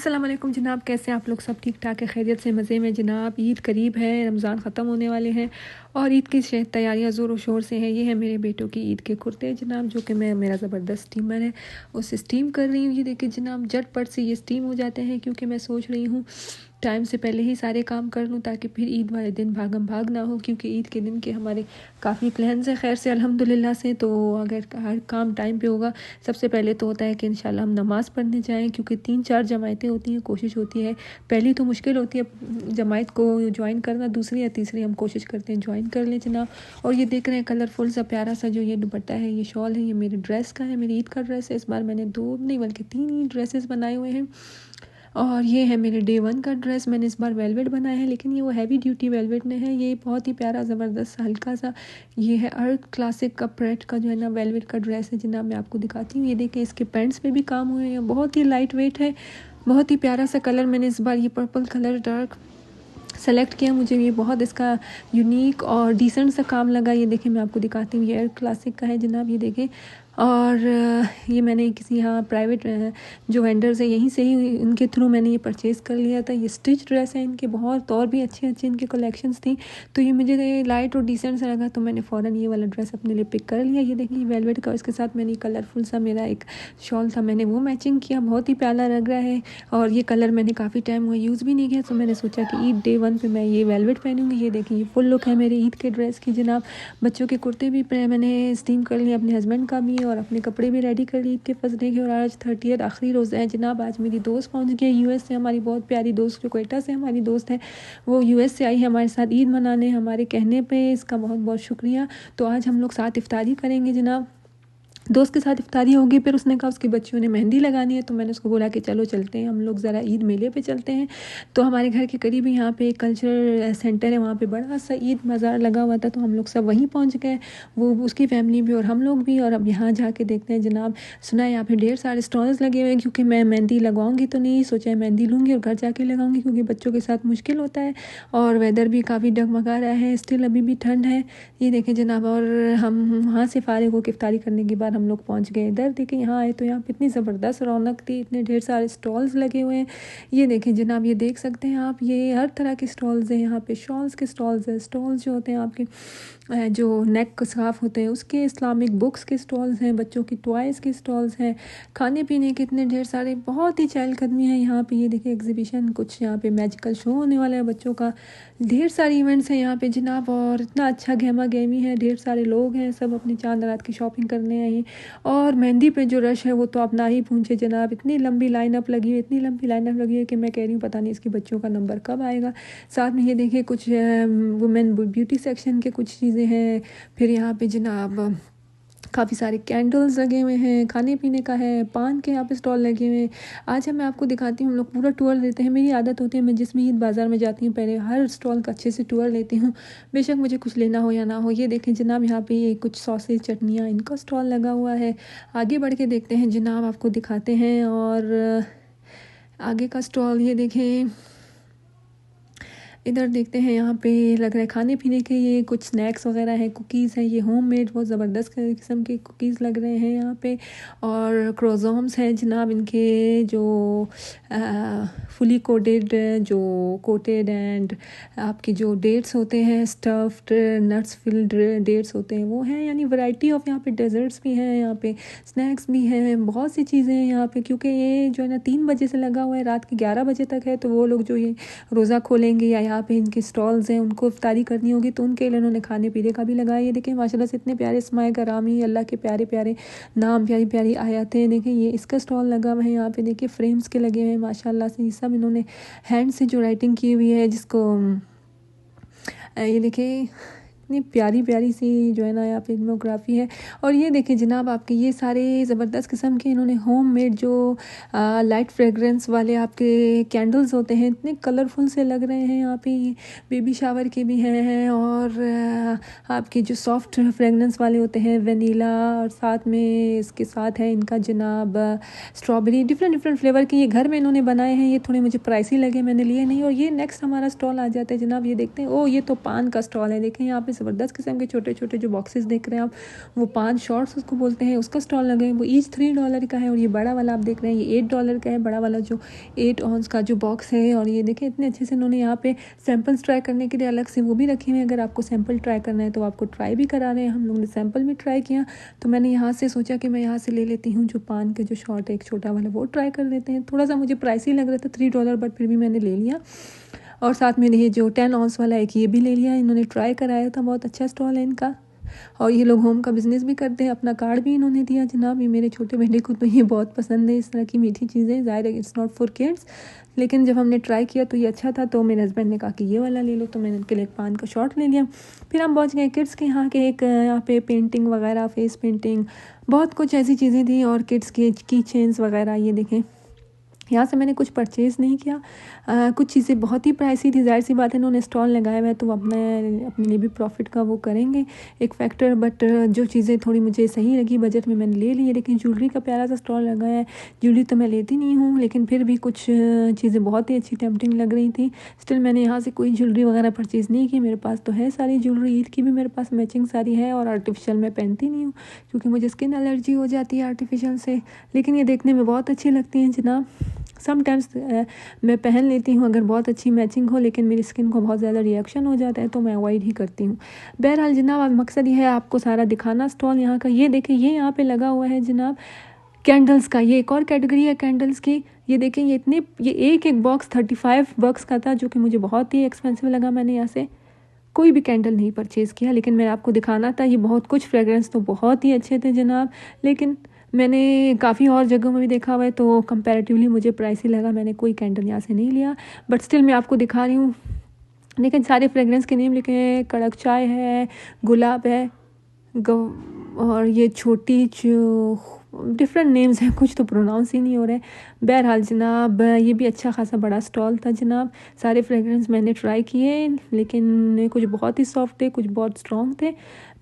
अस्सलाम वालेकुम जनाब, कैसे हैं आप लोग? सब ठीक ठाक है, खैरियत से, मज़े में जनाब। ईद करीब है, रमज़ान ख़त्म होने वाले हैं और ईद की तैयारियां ज़ोर शोर से हैं। ये है मेरे बेटों की ईद के कुर्ते जनाब, जो कि मेरा ज़बरदस्त स्टीमर है उससे स्टीम कर रही हूँ। ये देखिए जनाब, झटपट से ये स्टीम हो जाते हैं, क्योंकि मैं सोच रही हूँ टाइम से पहले ही सारे काम कर लूँ, ताकि फिर ईद वाले दिन भागम भाग ना हो, क्योंकि ईद के दिन के हमारे काफ़ी प्लान्स हैं खैर से अल्हम्दुलिल्लाह से। तो अगर हर काम टाइम पे होगा, सबसे पहले तो होता है कि इंशाल्लाह हम नमाज़ पढ़ने जाएं, क्योंकि 3-4 जमायतें होती हैं। कोशिश होती है, पहली तो मुश्किल होती है जमायत को ज्वाइन करना, दूसरी या तीसरी हम कोशिश करते हैं ज्वाइन कर लें जनाब। और ये देख रहे हैं कलरफुल सा प्यारा सा जो ये दुपट्टा है, ये शॉल है, ये मेरी ड्रेस का है, मेरी ईद का ड्रेस है। इस बार मैंने 2 नहीं बल्कि 3 ही ड्रेसेस बनाए हुए हैं। और ये है मेरे डे 1 का ड्रेस, मैंने इस बार वेलवेट बनाया है, लेकिन ये वो हैवी ड्यूटी वेलवेट में है। ये बहुत ही प्यारा ज़बरदस्त हल्का सा ये है अर्थ क्लासिक का प्रेट का जो है ना वेलवेट का ड्रेस है जनाब। मैं आपको दिखाती हूँ, ये देखें, इसके पैंट्स पे भी काम हुए हैं, बहुत ही लाइट वेट है, बहुत ही प्यारा सा कलर। मैंने इस बार ये पर्पल कलर डार्क सेलेक्ट किया, मुझे ये बहुत इसका यूनिक और डिसेंट सा काम लगा। ये देखें, मैं आपको दिखाती हूँ, ये एयर क्लासिक का है जनाब, ये देखें। और ये मैंने किसी यहाँ प्राइवेट जो वेंडर्स है यहीं से ही इनके थ्रू मैंने ये परचेज़ कर लिया था। ये स्टिच ड्रेस है इनके, बहुत और भी अच्छी अच्छी इनकी कलेक्शंस थी, तो ये मुझे लाइट और डिसेंट सा लगा, तो मैंने फ़ौरन ये वाला ड्रेस अपने लिए पिक कर लिया। ये देखिए वेलवेट का, इसके साथ मैंने कलरफुल सा मेरा एक शॉल था, मैंने वो मैचिंग किया, बहुत ही प्यारा लग रहा है। और ये कलर मैंने काफ़ी टाइम हुआ यूज़ भी नहीं किया, तो मैंने सोचा कि ईद डे 1 पे मैं ये वेलवेट पहनूंगी। ये देखिए, ये फुल लुक है मेरी ईद के ड्रेस की जनाब। बच्चों के कुर्ते भी मैंने स्टीम कर लिए, अपने हस्बैंड का भी, और अपने कपड़े भी रेडी कर लिए ईद के फर्स्ट डे के। और आज 30th आखिरी रोज़ा है जनाब। आज मेरी दोस्त पहुंच गई यूएस से, हमारी बहुत प्यारी दोस्त जो कोयटा से हमारी दोस्त है, वो यूएस से आई है हमारे साथ ईद मनाने, हमारे कहने पे इसका बहुत बहुत शुक्रिया। तो आज हम लोग साथ इफ्तारी करेंगे जनाब, दोस्त के साथ इफ्तारी होगी। फिर उसने कहा उसकी बच्चियों ने मेहंदी लगानी है, तो मैंने उसको बोला कि चलो चलते हैं हम लोग ज़रा ईद मेले पे चलते हैं। तो हमारे घर के करीब ही यहाँ पे एक कल्चरल सेंटर है, वहाँ पे बड़ा सा ईद बाज़ार लगा हुआ था, तो हम लोग सब वहीं पहुँच गए, वो उसकी फैमिली भी और हम लोग भी। और अब यहाँ जाके देखते हैं जनाब, सुना है यहाँ पे ढेर सारे स्टॉल्स लगे हुए हैं, क्योंकि मैं मेहंदी लगवाऊँगी तो नहीं, सोचा है मेहंदी लूँगी और घर जाके लगाऊँगी, क्योंकि बच्चों के साथ मुश्किल होता है और वेदर भी काफ़ी डगमगा रहा है, स्टिल अभी भी ठंड है। ये देखें जनाब, और हम वहाँ से फारिग होकर इफ्तारी करने के बाद हम लोग पहुँच गए इधर। देखें यहाँ आए तो यहाँ पे इतनी ज़बरदस्त रौनक थी, इतने ढेर सारे स्टॉल्स लगे हुए हैं। ये देखें जनाब, ये देख सकते हैं आप, ये हर तरह के स्टॉल्स हैं यहाँ पे। शॉल्स के स्टॉल्स हैं, स्टॉल्स जो होते हैं आपके जो नेक स्कार्फ होते हैं उसके, इस्लामिक बुक्स के स्टॉल्स हैं, बच्चों की टॉयज़ के स्टॉल्स हैं, खाने पीने के इतने ढेर सारे, बहुत ही चहलकदमी है यहाँ पे। ये देखिए एग्जीबिशन, कुछ यहाँ पे मैजिकल शो होने वाला है बच्चों का, ढेर सारी इवेंट्स हैं यहाँ पे जनाब। और इतना अच्छा गहमा गहमी है, ढेर सारे लोग हैं, सब अपनी चांद रात की शॉपिंग करने आए हैं। और मेहंदी पे जो रश है वो तो आप ना ही पूछे जनाब, इतनी लंबी लाइनअप लगी है, इतनी लंबी लाइनअप लगी है कि मैं कह रही हूँ पता नहीं इसकी बच्चों का नंबर कब आएगा। साथ में ये देखिए कुछ वुमेन ब्यूटी सेक्शन के कुछ चीज़ें हैं। फिर यहाँ पे जनाब काफ़ी सारे कैंडल्स लगे हुए हैं, खाने पीने का है, पान के यहाँ पे स्टॉल लगे हुए हैं। आज मैं आपको दिखाती हूँ, हम लोग पूरा टूर लेते हैं। मेरी आदत होती है, मैं जिस भी ईद बाज़ार में जाती हूँ पहले हर स्टॉल का अच्छे से टूर लेती हूँ, बेशक मुझे कुछ लेना हो या ना हो। ये देखें जनाब, यहाँ पे ये कुछ सॉसेज चटनियाँ, इनका स्टॉल लगा हुआ है। आगे बढ़ के देखते हैं जनाब, आपको दिखाते हैं। और आगे का स्टॉल ये देखें, इधर देखते हैं, यहाँ पे लग रहा है खाने पीने के, ये कुछ स्नैक्स वगैरह हैं, कुकीज़ हैं, ये होममेड बहुत ज़बरदस्त किस्म के कुकीज़ लग रहे हैं यहाँ पे। और क्रोज़ॉम्स हैं जनाब, इनके जो फुली कोटेड, जो कोटेड एंड आपके जो डेट्स होते हैं, स्टफ्ड नट्स फिल्ड डेट्स होते हैं वो हैं, यानी वैरायटी ऑफ यहाँ पे डेजर्ट्स भी हैं, यहाँ पे स्नैक्स भी हैं, बहुत सी चीज़ें हैं यहाँ पे। क्योंकि ये जो है ना 3 बजे से लगा हुआ है, रात के 11 बजे तक है, तो वो लोग जो ये रोज़ा खोलेंगे या यहाँ पे इनके स्टॉल्स हैं उनको इफ्तारी करनी होगी, तो उनके लिए उन्होंने खाने पीने का भी लगाया। ये देखें माशाल्लाह से इतने प्यारे स्माए करामी, अल्लाह के प्यारे प्यारे नाम, प्यारी प्यारी आयतें। देखें ये इसका स्टॉल लगा हुआ है यहाँ पे, देखिए फ्रेम्स के लगे हुए हैं माशाल्लाह से, ये सब इन्होंने हैंड से जो राइटिंग की हुई है, जिसको ये देखें इतनी प्यारी प्यारी सी जो है ना यहाँ पे इनमोग्राफी है। और ये देखें जनाब, आपके ये सारे ज़बरदस्त किस्म के इन्होंने होम मेड जो लाइट फ्रेगरेंस वाले आपके कैंडल्स होते हैं, इतने कलरफुल से लग रहे हैं। यहाँ पे बेबी शावर के भी हैं, और आपके जो सॉफ्ट फ्रेगरेंस वाले होते हैं वनीला, और साथ में इसके साथ है इनका जनाब स्ट्रॉबेरी, डिफरेंट डिफरेंट फ्लेवर के ये घर में इन्होंने बनाए हैं। ये थोड़े मुझे प्राइसी लगे, मैंने लिए नहीं। और ये नेक्स्ट हमारा स्टॉल आ जाता है जनाब, ये देखते हैं, ओ ये तो पान का स्टॉल है, देखें यहाँ पे ज़बरदस्त किस्म के छोटे छोटे जो बॉक्सेस देख रहे हैं आप, वो 5 शॉर्ट्स उसको बोलते हैं, उसका स्टॉल लगे हैं। वो ईच $3 का है। और ये बड़ा वाला आप देख रहे हैं ये $8 का है, बड़ा वाला जो 8 ऑन्स का जो बॉक्स है। और ये देखें इतने अच्छे से इन्होंने यहाँ पे सैम्पल्स ट्राई करने के लिए अलग से वो भी रखे हुए हैं। अगर आपको सैम्पल ट्राई करना है तो आपको ट्राई भी करा रहे हैं। हम लोगों ने सैम्पल भी ट्राई किया, तो मैंने यहाँ से सोचा कि मैं यहाँ से ले लेती हूँ जो पान के जो शॉर्ट है, एक छोटा वाला, वो ट्राई कर लेते हैं। थोड़ा सा मुझे प्राइसी लग रहा था $3, बट फिर भी मैंने ले लिया। और साथ में ये जो 10 ऑन्स वाला एक ये भी ले लिया। इन्होंने ट्राई कराया था, बहुत अच्छा स्टॉल है इनका। और ये लोग होम का बिज़नेस भी करते हैं। अपना कार्ड भी इन्होंने दिया जनाब। ये मेरे छोटे बेटे को तो ये बहुत पसंद है, इस तरह की मीठी चीज़ें। ज़ाहिर है इट्स नॉट फॉर किड्स, लेकिन जब हमने ट्राई किया तो ये अच्छा था, तो मेरे हस्बैंड ने कहा कि ये वाला ले लो, तो मैंने उनके लिए एक पान का शॉट ले लिया। फिर हम पहुंच गए किड्स के यहाँ के, एक यहाँ पे पेंटिंग वगैरह, फेस पेंटिंग, बहुत कुछ ऐसी चीज़ें थी। और किड्स के की चेन्स वगैरह, ये देखें यहाँ से मैंने कुछ परचेज़ नहीं किया। कुछ चीज़ें बहुत ही प्राइसी थी। ज़ाहिर सी बात है इन्होंने स्टॉल लगाया हुआ है तो अपने लिए भी प्रॉफिट का वो करेंगे एक फैक्टर। बट जो चीज़ें थोड़ी मुझे सही लगी बजट में मैंने ले ली है। लेकिन ज्वेलरी का प्यारा सा स्टॉल लगा है। ज्वेलरी तो मैं लेती नहीं हूँ, लेकिन फिर भी कुछ चीज़ें बहुत ही अच्छी टेम्पटिंग लग रही थी। स्टिल मैंने यहाँ से कोई ज्वेलरी वगैरह परचेज़ नहीं की। मेरे पास तो है सारी ज्वेलरी, ईद की भी मेरे पास मैचिंग सारी है। और आर्टिफिशियल मैं पहनती नहीं हूँ क्योंकि मुझे स्किन एलर्जी हो जाती है आर्टिफिशियल से। लेकिन ये देखने में बहुत अच्छी लगती हैं जनाब। समटाइम्स मैं पहन लेती हूँ अगर बहुत अच्छी मैचिंग हो, लेकिन मेरी स्किन को बहुत ज़्यादा रिएक्शन हो जाता है तो मैं अवॉइड ही करती हूँ। बहरहाल जनाब मकसद ये है आपको सारा दिखाना स्टॉल यहाँ का। ये देखें ये यहाँ पे लगा हुआ है जनाब कैंडल्स का। ये एक और कैटेगरी है कैंडल्स की। ये देखें ये एक बॉक्स $35 का था, जो कि मुझे बहुत ही एक्सपेंसिव लगा। मैंने यहाँ से कोई भी कैंडल नहीं परचेज़ किया, लेकिन मैं आपको दिखाना था। ये बहुत कुछ फ्रेगरेंस तो बहुत ही अच्छे थे जनाब, लेकिन मैंने काफ़ी और जगहों में भी देखा हुआ है तो कंपैरेटिवली मुझे प्राइसी लगा। मैंने कोई कैंडल यहाँ से नहीं लिया, बट स्टिल मैं आपको दिखा रही हूँ। लेकिन सारे फ्रेगरेंस के नेम लिखे हैं। कड़क चाय है, गुलाब है, और ये छोटी जो डिफरेंट नेम्स हैं, कुछ तो प्रोनाउंस ही नहीं हो रहे। बहरहाल जनाब ये भी अच्छा खासा बड़ा स्टॉल था जनाब। सारे फ्रेगरेंस मैंने ट्राई किए, लेकिन कुछ बहुत ही सॉफ्ट थे, कुछ बहुत स्ट्रॉन्ग थे।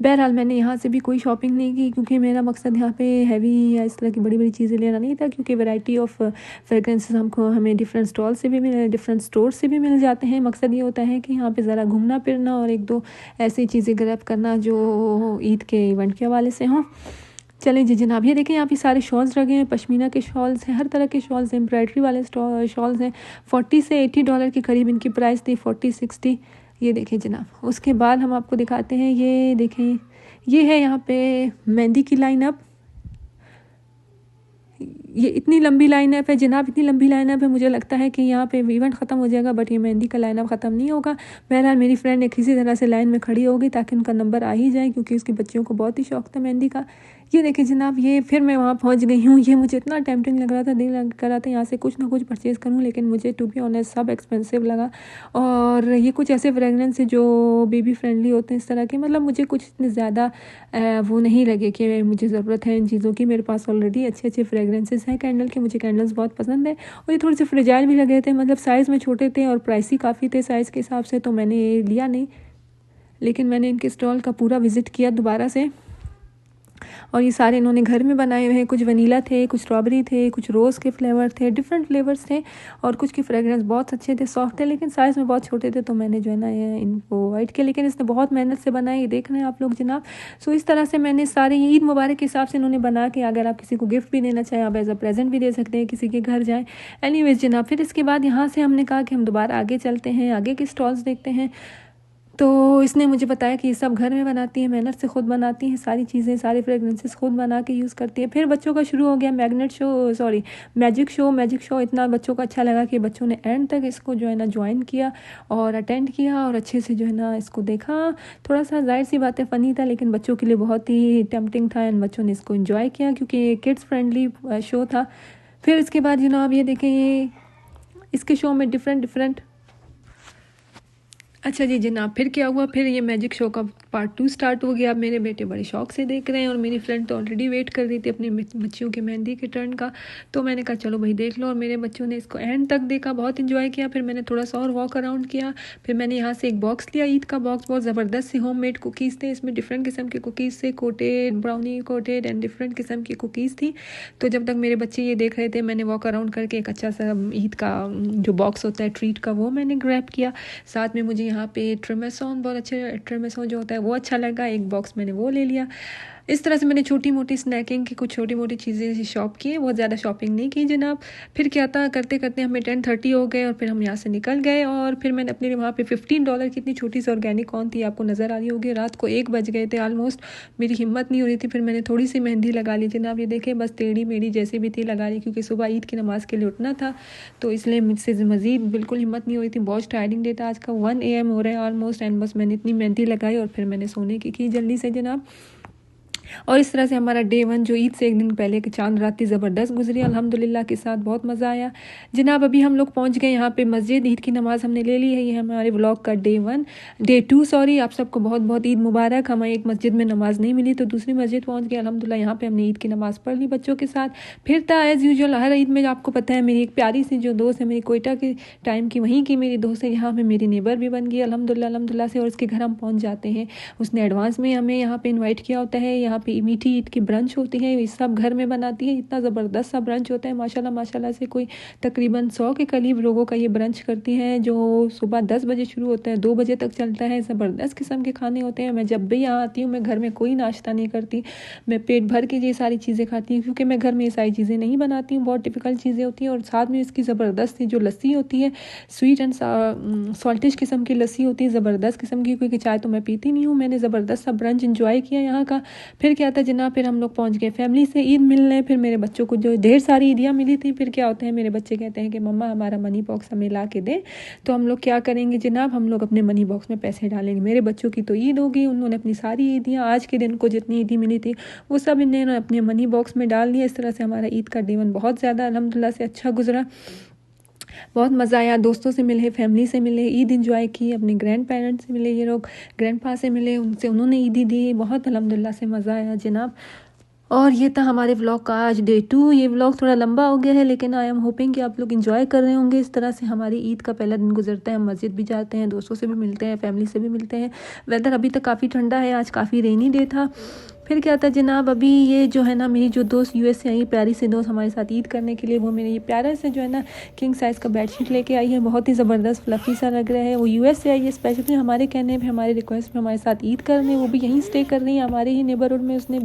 बहरहाल मैंने यहाँ से भी कोई शॉपिंग नहीं की क्योंकि मेरा मकसद यहाँ पे हैवी या इस तरह की बड़ी बड़ी चीज़ें लेना नहीं था, क्योंकि वैरायटी ऑफ फ्रेगरेंसेस हमें डिफरेंट स्टॉल से भी डिफरेंट स्टोर से भी मिल जाते हैं। मकसद ये होता है कि यहाँ पे ज़रा घूमना फिरना और एक दो ऐसी चीज़ें ग्रैब करना जो ईद के इवेंट के हवाले से हों। चलें जी जनाब, ये देखें यहाँ पे सारे शॉल्स लगे हैं। पश्मीना के शॉल्स हैं, हर तरह के शॉल्स हैं, एम्ब्रॉयडरी वाले शॉल्स हैं। $40 से $80 के करीब इनकी प्राइस थी, 40-60। ये देखें जनाब, उसके बाद हम आपको दिखाते हैं। ये देखें ये है यहाँ पे मेहंदी की लाइनअप। ये इतनी लंबी लाइनअप है जनाब, इतनी लंबी लाइनअप है, मुझे लगता है कि यहाँ पे इवेंट ख़त्म हो जाएगा, बट ये मेहंदी का लाइनअप ख़त्म नहीं होगा। बहरहाल मेरी फ्रेंड एक किसी तरह से लाइन में खड़ी होगी ताकि उनका नंबर आ ही जाए, क्योंकि उसकी बच्चियों को बहुत ही शौक था मेहंदी का। ये देखें जनाब, ये फिर मैं वहाँ पहुँच गई हूँ। ये मुझे इतना टेम्पटिंग लग रहा था, दिल लग कर रहा था यहाँ से कुछ ना कुछ परचेज़ करूँ, लेकिन मुझे टू बी ऑनेस्ट सब एक्सपेंसिव लगा। और ये कुछ ऐसे फ्रेगरेंस है जो बेबी फ्रेंडली होते हैं इस तरह के, मतलब मुझे कुछ इतने ज़्यादा वो नहीं लगे कि मुझे ज़रूरत है इन चीज़ों की। मेरे पास ऑलरेडी अच्छे अच्छे फ्रेगरेंसेस हैं कैंडल के, मुझे कैंडल्स बहुत पसंद है। और ये थोड़े से फ्रेजाइल भी लगे थे, मतलब साइज़ में छोटे थे और प्राइसी काफ़ी थे साइज़ के हिसाब से, तो मैंने ये लिया नहीं। लेकिन मैंने इनके स्टॉल का पूरा विज़िट किया दोबारा से। और ये सारे इन्होंने घर में बनाए हुए हैं। कुछ वनीला थे, कुछ स्ट्रॉबेरी थे, कुछ रोज़ के फ्लेवर थे, डिफरेंट फ्लेवर्स थे। और कुछ की फ्रेगरेंस बहुत अच्छे थे, सॉफ्ट थे, लेकिन साइज़ में बहुत छोटे थे, तो मैंने जो है ना इनको अवॉइड किया। लेकिन इसने बहुत मेहनत से बनाए, ये देख रहे हैं आप लोग जनाब। सो इस तरह से मैंने सारे ईद मुबारक के हिसाब से इन्होंने बना के, अगर आप किसी को गिफ्ट भी देना चाहें आप एज अ प्रेजेंट भी दे सकते हैं, किसी के घर जाएँ। एनीवेज जनाब, फिर इसके बाद यहाँ से हमने कहा कि हम दोबारा आगे चलते हैं, आगे के स्टॉल्स देखते हैं। तो इसने मुझे बताया कि ये सब घर में बनाती है, मेहनत से खुद बनाती हैं सारी चीज़ें, सारे फ्रेगरेंसेस खुद बना के यूज़ करती है। फिर बच्चों का शुरू हो गया मैजिक शो इतना बच्चों को अच्छा लगा कि बच्चों ने एंड तक इसको जो है ना ज्वाइन किया और अटेंड किया और अच्छे से जो है ना इसको देखा। थोड़ा सा जाहिर सी बात है फ़नी था, लेकिन बच्चों के लिए बहुत ही टेम्पटिंग था एंड बच्चों ने इसको इन्जॉय किया क्योंकि ये किड्स फ्रेंडली शो था। फिर इसके बाद जनाब ये देखें, ये इसके शो में डिफरेंट अच्छा जी जनाब, फिर क्या हुआ, फिर ये मैजिक शो का पार्ट 2 स्टार्ट हो गया। अब मेरे बेटे बड़े शौक से देख रहे हैं और मेरी फ्रेंड तो ऑलरेडी वेट कर रही थी अपने बच्चियों के मेहंदी के टर्न का। तो मैंने कहा चलो भाई देख लो, और मेरे बच्चों ने इसको एंड तक देखा, बहुत इन्जॉय किया। फिर मैंने थोड़ा सा और वॉक अराउंड किया। फिर मैंने यहाँ से एक बॉक्स लिया, ईद का बॉक्स, बहुत ज़बरदस्त से होममेड कुकीज़ थे इसमें, डिफरेंट किस्म के कुकीज़ थे, coated, brownie coated and different किस्म की कुकीज़ थी। तो जब तक मेरे बच्चे ये देख रहे थे, मैंने वॉक अराउंड करके एक अच्छा सा ईद का जो बॉक्स होता है ट्रीट का, वो मैंने ग्रैब किया। साथ में मुझे यहाँ पे ट्रेमेसोन, बहुत अच्छे ट्रेमेसोन जो होता है वो अच्छा लगा, एक बॉक्स मैंने वो ले लिया। इस तरह से मैंने छोटी मोटी स्नैकिंग की कुछ छोटी मोटी चीज़ें शॉप की, बहुत ज़्यादा शॉपिंग नहीं की जनाब। फिर क्या था, करते करते हमें 10:30 हो गए और फिर हम यहाँ से निकल गए। और फिर मैंने अपने वहाँ पे $15 की इतनी छोटी सी ऑर्गेनिक कॉर्न थी, आपको नज़र आ रही होगी। रात को 1 बज गए थे ऑलमोस्ट, मेरी हिम्मत नहीं हो रही थी। फिर मैंने थोड़ी सी मेहंदी लगा ली जनाब, ये देखें, बस टेढ़ी मेढ़ी जैसी भी थी लगा ली, क्योंकि सुबह ईद की नमाज़ के लिए उठना था, तो इसलिए मुझसे मज़ीद बिल्कुल हिम्मत नहीं हो रही थी। बहुत टायरिंग डे था आज का, 1 AM हो रहा है ऑलमोस्ट, एंड बस मैंने इतनी मेहंदी लगाई और फिर मैंने सोने की जल्दी से जनाब। और इस तरह से हमारा डे 1 जो ईद से एक दिन पहले की चांद रात थी, ज़बरदस्त गुजरी अल्हम्दुलिल्लाह के साथ, बहुत मज़ा आया जनाब। अभी हम लोग पहुंच गए यहाँ पे मस्जिद, ईद की नमाज़ हमने ले ली है। ये हमारे व्लॉग का डे 2 सॉरी। आप सबको बहुत बहुत ईद मुबारक। हमें एक मस्जिद में नमाज़ नहीं मिली तो दूसरी मस्जिद पहुँच गए अल्हम्दुलिल्लाह। यहाँ पर हमने ईद की नमाज़ पढ़ ली बच्चों के साथ। फिर था एज़ यूजुअल हर ईद में, आपको पता है, मेरी एक प्यारी सी जो दोस्त है, मेरी कोयटा के टाइम की वहीं की मेरी दोस्त है, यहाँ पर मेरी नेबर भी बन गई अल्हम्दुलिल्लाह से। और उसके घर हम पहुँच जाते हैं, उसने एडवांस में हमें यहाँ पर इन्वाइट किया होता है। यहाँ पर मीठी ईद की ब्रंच होती है, ये सब घर में बनाती है। इतना ज़बरदस्त सा ब्रंच होता है माशाल्लाह माशाल्लाह से। कोई तकरीबन 100 के करीब लोगों का ये ब्रंच करती है, जो सुबह 10 बजे शुरू होता है, 2 बजे तक चलता है। ज़बरदस्त किस्म के खाने होते हैं। मैं जब भी यहाँ आती हूँ, मैं घर में कोई नाश्ता नहीं करती, मैं पेट भर के ये सारी चीज़ें खाती हूँ, क्योंकि मैं घर में ये सारी चीज़ें नहीं बनाती हूँ, बहुत डिफ़िकल्ट चीज़ें होती हैं। और साथ में इसकी ज़बरदस्त सी जो लस्सी होती है, स्वीट एंड सॉल्टिश किस्म की लस्सी होती है, ज़बरदस्त किस्म की, क्योंकि चाय तो मैं पीती नहीं हूँ। मैंने ज़बरदस्त सा ब्रंच इंजॉय किया यहाँ का। फिर क्या था जनाब, फिर हम लोग पहुंच गए फैमिली से ईद मिलने। फिर मेरे बच्चों को जो ढेर सारी ईदियाँ मिली थी, फिर क्या होता है, मेरे बच्चे कहते हैं कि मम्मा हमारा मनी बॉक्स हमें ला के दे। तो हम लोग क्या करेंगे जनाब, हम लोग अपने मनी बॉक्स में पैसे डालेंगे। मेरे बच्चों की तो ईद होगी, उन्होंने अपनी सारी ईदियाँ आज के दिन को जितनी ईदी मिली थी वो सब इन्होंने अपने मनी बॉक्स में डाल दिया। इस तरह से हमारा ईद का डे 1 बहुत ज़्यादा अल्हम्दुलिल्लाह से अच्छा गुजरा। बहुत मज़ा आया, दोस्तों से मिले, फैमिली से मिले, ईद इंजॉय की, अपने ग्रैंड पेरेंट्स से मिले, ये लोग ग्रैंड पा से मिले, उनसे उन्होंने ईदी दी। बहुत अल्हम्दुलिल्लाह से मज़ा आया जनाब। और ये था हमारे व्लॉग का आज डे 2। ये व्लॉग थोड़ा लंबा हो गया है, लेकिन आई एम होपिंग कि आप लोग एंजॉय कर रहे होंगे। इस तरह से हमारी ईद का पहला दिन गुजरता है। हम मस्जिद भी जाते हैं, दोस्तों से भी मिलते हैं, फैमिली से भी मिलते हैं। वेदर अभी तक काफ़ी ठंडा है, आज काफ़ी रेनी डे था। फिर क्या था जनाब, अभी ये जो है ना, मेरी जो दोस्त US से आई, प्यारी सी दोस्त हमारे साथ ईद करने के लिए, वो मेरे ये प्यारा से जो है ना किंग साइज़ का बेडशीट लेके आई है। बहुत ही ज़बरदस्त फ्लफ़ी सा लग रहा है। वो US से आई है स्पेशली हमारे कहने पे, हमारे रिक्वेस्ट पे हमारे साथ ईद करने। वो भी यहीं स्टे कर रही है हमारे ही नेबरहुड में। उसने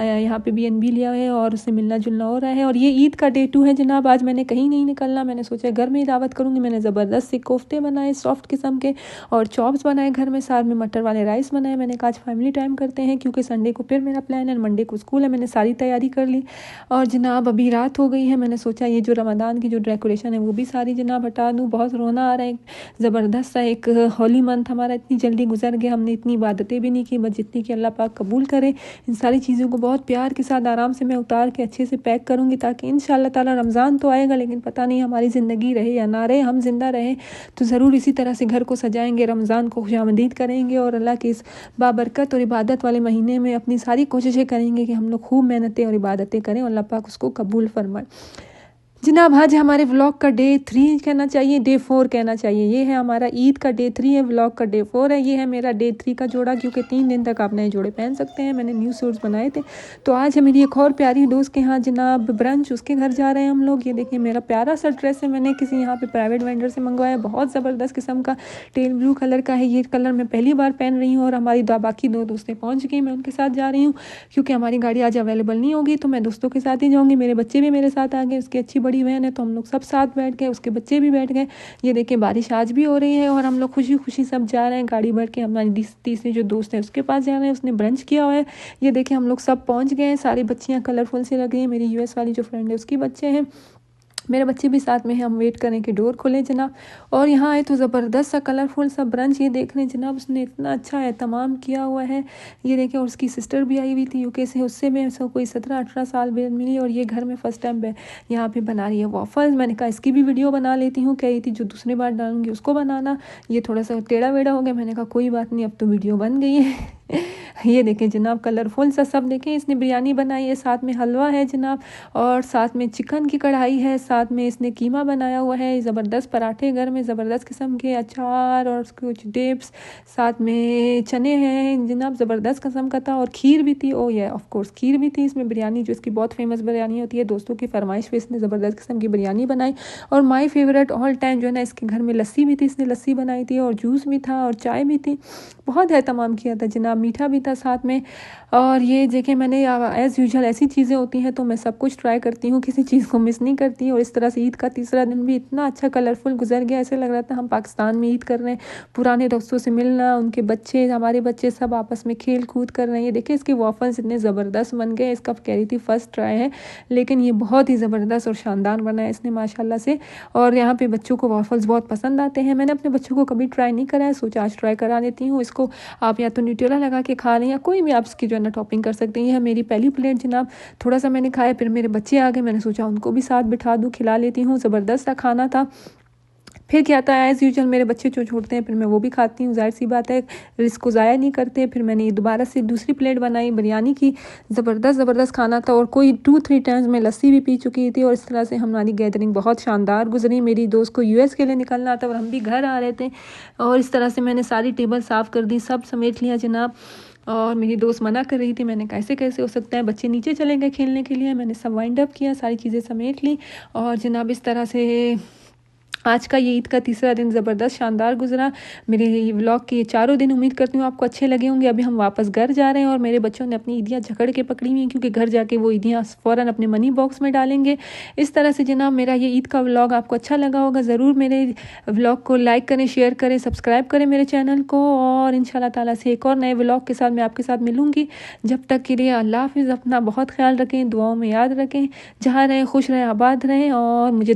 यहाँ पे BNB लिया है और उससे मिलना जुलना हो रहा है। और ये ईद का डे 2 है जनाब। आज मैंने कहीं नहीं निकलना, मैंने सोचा घर में ही दावत करूँगी। मैंने ज़बरदस्त से कोफ्ते बनाए सॉफ्ट किस्म के, और चॉप्स बनाए घर में, साथ में मटर वाले राइस बनाए। मैंने कहा आज फैमिली टाइम करते हैं, क्योंकि संडे को फिर मेरा प्लान है, मंडे को स्कूल है। मैंने सारी तैयारी कर ली। और जनाब अभी रात हो गई है, मैंने सोचा ये जो रमज़ान की जो डेकोरेशन है वो भी सारी जनाब हटा दूँ। बहुत रोना आ रहा है। ज़बरदस्त सा एक होली मंथ हमारा इतनी जल्दी गुजर गया, हमने इतनी इबादतें भी नहीं की, बस जितनी कि अल्लाह पाक कबूल करे। इन सारी चीज़ों को बहुत प्यार के साथ आराम से मैं उतार के अच्छे से पैक करूँगी, ताकि इंशाअल्लाह ताला रमज़ान तो आएगा, लेकिन पता नहीं हमारी ज़िंदगी रहे या ना रहे, हम जिंदा रहे तो ज़रूर इसी तरह से घर को सजाएंगे, रमज़ान को खुशामदीद करेंगे, और अल्लाह के इस बाबरकत और इबादत वाले महीने में अपनी सारी कोशिशें करेंगे कि हम लोग खूब मेहनतें और इबादतें करें, और अल्लाह पाक उसको कबूल फरमाए। जनाब आज हमारे व्लॉग का डे 3 कहना चाहिए, डे 4 कहना चाहिए। ये है हमारा ईद का डे 3 है, व्लॉग का डे 4 है। ये है मेरा डे 3 का जोड़ा, क्योंकि 3 दिन तक आप नए जोड़े पहन सकते हैं। मैंने न्यू सूट्स बनाए थे। तो आज है मेरी एक और प्यारी दोस्त के यहाँ जनाब ब्रंच, उसके घर जा रहे हैं हम लोग। ये देखिए मेरा प्यारा सा ड्रेस है, मैंने किसी यहाँ पे प्राइवेट वेंडर से मंगवाया, बहुत ज़बरदस्त किस्म का टेल ब्लू कलर का है। ये कलर मैं पहली बार पहन रही हूँ। और हमारी बाकी 2 दोस्तें पहुँच गई, मैं उनके साथ जा रही हूँ, क्योंकि हमारी गाड़ी आज अवेलेबल नहीं होगी, तो मैं दोस्तों के साथ ही जाऊँगी। मेरे बच्चे भी मेरे साथ आ गए, उसकी अच्छी बड़ी बहन है, तो हम लोग सब साथ बैठ गए, उसके बच्चे भी बैठ गए। ये देखिए बारिश आज भी हो रही है, और हम लोग खुशी खुशी सब जा रहे हैं गाड़ी भर के। हमारी तीसरी जो दोस्त है उसके पास जा रहे हैं, उसने ब्रंच किया हुआ है। ये देखिए हम लोग सब पहुंच गए हैं, सारी बच्चियां कलरफुल से लग रही हैं। मेरी US वाली जो फ्रेंड है उसकी बच्चे हैं, मेरे बच्चे भी साथ में हैं। हम वेट करें कि डोर खोले जनाब। और यहाँ आए तो ज़बरदस्त सा कलरफुल सा ब्रंच, ये देख रहे हैं जनाब, उसने इतना अच्छा एहतमाम किया हुआ है। ये देखें, और उसकी सिस्टर भी आई हुई थी UK से, उससे भी ऐसा कोई 17-18 साल बाद मिली, और ये घर में फ़र्स्ट टाइम यहाँ पे बना रही है वॉफल्स। मैंने कहा इसकी भी वीडियो बना लेती हूँ, कह रही थी जो दूसरी बार डालूंगी उसको बनाना। ये थोड़ा सा टेढ़ा वेढ़ा हो गया, मैंने कहा कोई बात नहीं, अब तो वीडियो बन गई है। ये देखें जनाब, कलरफुल सा सब देखें। इसने बिरयानी बनाई है, साथ में हलवा है जनाब, और साथ में चिकन की कढ़ाई है, साथ में इसने कीमा बनाया हुआ है, ज़बरदस्त पराठे घर में ज़बरदस्त किस्म के, अचार और कुछ डिप्स, साथ में चने हैं जनाब, ज़बरदस्त किस्म का था। और खीर भी थी, ओ ये ऑफ कोर्स खीर भी थी इसमें। बिरयानी जो इसकी बहुत फेमस बिरयानी होती है, दोस्तों की फरमाइश पे इसने ज़बरदस्त किस्म की बिरयानी बनाई। और माय फेवरेट ऑल टाइम जो है ना, इसके घर में लस्सी भी थी, इसने लस्सी बनाई थी, और जूस भी था, और चाय भी थी। बहुत एहतमाम किया था जनाब, मीठा भी था साथ में। और ये देखें, मैंने एज़ यूजुअल ऐसी चीज़ें होती हैं तो मैं सब कुछ ट्राई करती हूँ, किसी चीज़ को मिस नहीं करती। और इस तरह से ईद का तीसरा दिन भी इतना अच्छा कलरफुल गुजर गया, ऐसे लग रहा था हम पाकिस्तान में ईद कर रहे हैं। पुराने दोस्तों से मिलना, उनके बच्चे, हमारे बच्चे सब आपस में खेल कूद कर रहे हैं। ये देखिए इसके वॉफल्स इतने ज़बरदस्त बन गए। इसका कह रही थी फर्स्ट ट्राई है, लेकिन ये बहुत ही ज़बरदस्त और शानदार बना है इसने माशाल्लाह से। और यहाँ पे बच्चों को वॉफल्स बहुत पसंद आते हैं। मैंने अपने बच्चों को कभी ट्राई नहीं करा है, सोचा आज ट्राई करा देती हूँ इसको। आप या तो न्यूटेला लगा के खा लें, या कोई भी आप इसकी जो है ना टॉपिंग कर सकते हैं। यह मेरी पहली प्लेट जनाब, थोड़ा सा मैंने खाया, फिर मेरे बच्चे आ गए, मैंने सोचा उनको भी साथ बिठा दूँ, खिला लेती हूँ। ज़बरदस्त सा खाना था। फिर क्या था, एज़ यूजुअल मेरे बच्चे जो छोड़ते हैं फिर मैं वो भी खाती हूँ, जाहिर सी बात है, इसको ज़ाया नहीं करते। फिर मैंने दोबारा से दूसरी प्लेट बनाई बिरयानी की, ज़बरदस्त खाना था। और कोई 2-3 टाइम्स मैं लस्सी भी पी चुकी थी। और इस तरह से हमारी गैदरिंग बहुत शानदार गुजरी। मेरी दोस्त को यूएस के लिए निकलना था और हम भी घर आ रहे थे, और इस तरह से मैंने सारी टेबल साफ़ कर दी, सब समेट लिया जनाब। और मेरी दोस्त मना कर रही थी, मैंने कैसे हो सकता है, बच्चे नीचे चले गए खेलने के लिए। मैंने सब वाइंड अप किया, सारी चीज़ें समेट ली। और जनाब इस तरह से आज का ये ईद का तीसरा दिन ज़बरदस्त शानदार गुजरा। मेरे ये व्लॉग के 4 दिन उम्मीद करती हूँ आपको अच्छे लगे होंगे। अभी हम वापस घर जा रहे हैं और मेरे बच्चों ने अपनी ईदियाँ झगड़ के पकड़ी हुई हैं, क्योंकि घर जाके वो ईदियाँ फ़ौरन अपने मनी बॉक्स में डालेंगे। इस तरह से जनाब मेरा ये ईद का व्लॉग आपको अच्छा लगा होगा। ज़रूर मेरे व्लॉग को लाइक करें, शेयर करें, सब्सक्राइब करें मेरे चैनल को। और इंशाल्लाह ताला से एक और नए व्लॉग के साथ मैं आपके साथ मिलूँगी। जब तक के लिए अल्लाह हाफ़िज़। अपना बहुत ख्याल रखें, दुआओं में याद रखें। जहाँ रहें खुश रहें, आबाद रहें, और मुझे